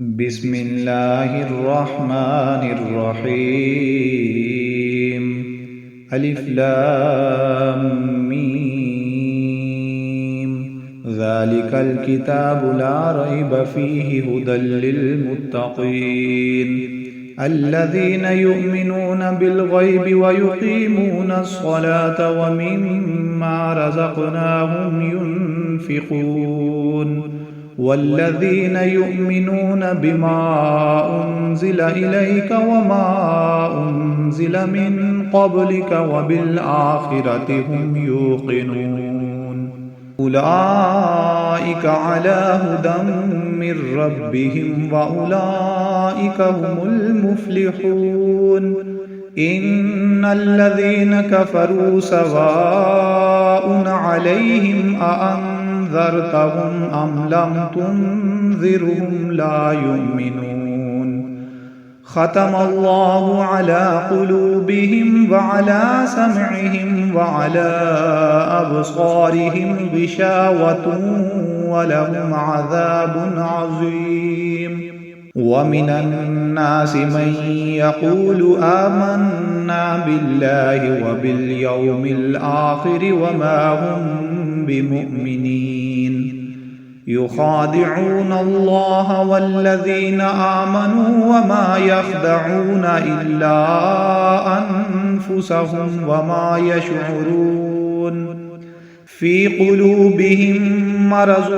بسم الله الرحمن الرحيم. ألف لام ميم. ذلك الكتاب لا ريب فيه هدى للمتقين الذين يؤمنون بالغيب ويقيمون الصلاة ومما رزقناهم ينفقون والذين يؤمنون بما أنزل إليك وما أنزل من قبلك وبالآخرة هم يوقنون أولئك على هدى من ربهم وأولئك هم المفلحون. إن الذين كفروا سواء عليهم أأنذرتهم أم لم تنذرهم لا يؤمنون. ختم الله على قلوبهم وعلى سمعهم وعلى أبصارهم غشاوة ولهم عذاب عظيم. ومن الناس من يقول آمنا بالله وباليوم الآخر وما هم بمؤمنين يخادعون الله والذين آمنوا وما يخدعون إلا أنفسهم وما يشعرون. في قلوبهم مرض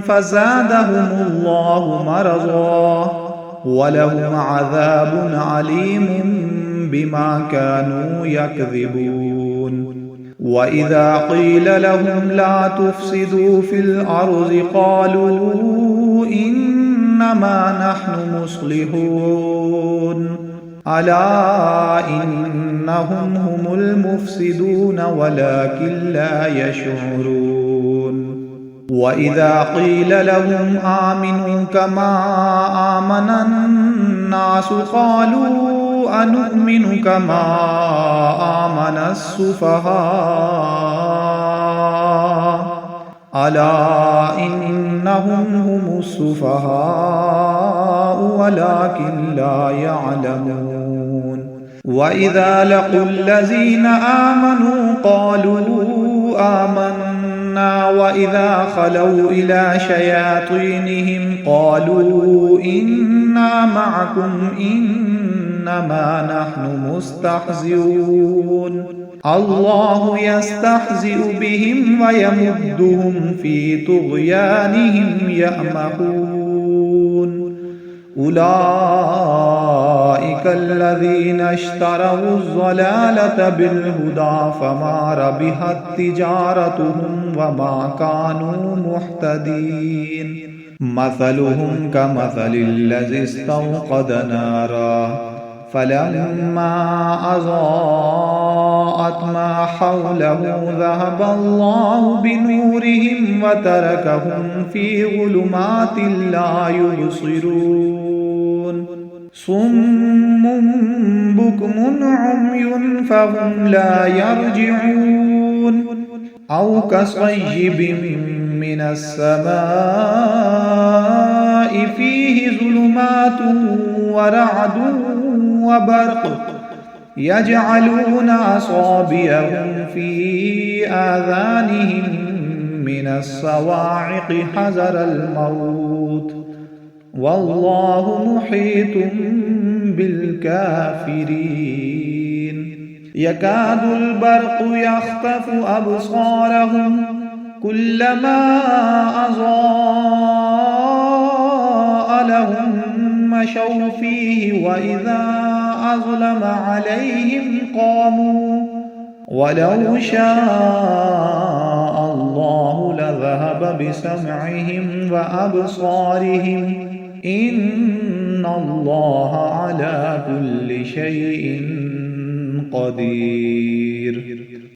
فزادهم الله مرضا ولهم عذاب عليم بما كانوا يكذبون. وإذا قيل لهم لا تفسدوا في الأرض قالوا إنما نحن مصلحون ألا إنهم هم المفسدون ولكن لا يشعرون. وإذا قيل لهم آمنوا كما آمن الناس قالوا أنؤمن كما آمن السفهاء ألا إنهم هم السفهاء ولكن لا يعلمون. وإذا لقوا الذين آمنوا قالوا آمنا وإذا خلوا إلى شياطينهم قالوا إنا معكم إنما نحن مستهزئون. الله يستهزئ بهم ويمدهم في طغيانهم يعمهون. أولئك الذين اشتروا الضلالة بالهدى فما ربحت تجارتهم وما كانوا مهتدين. مثلهم كمثل الذي استوقد نارا فلما أضاءت ما حوله ذهب الله بنورهم وتركهم في ظلمات لا يبصرون. صم بكم عمي فهم لا يرجعون. أو كصيب من السماء فيه ظلمات ورعد وبرق يجعلون أصابعهم في آذانهم من الصواعق حذر الموت والله محيط بالكافرين. يكاد البرق يخطف أبصارهم كلما أضاء لهم مشوا فيه وإذا أظلم عليهم قاموا ولو شاء الله لذهب بسمعهم وأبصارهم إن الله على كل شيء قدير.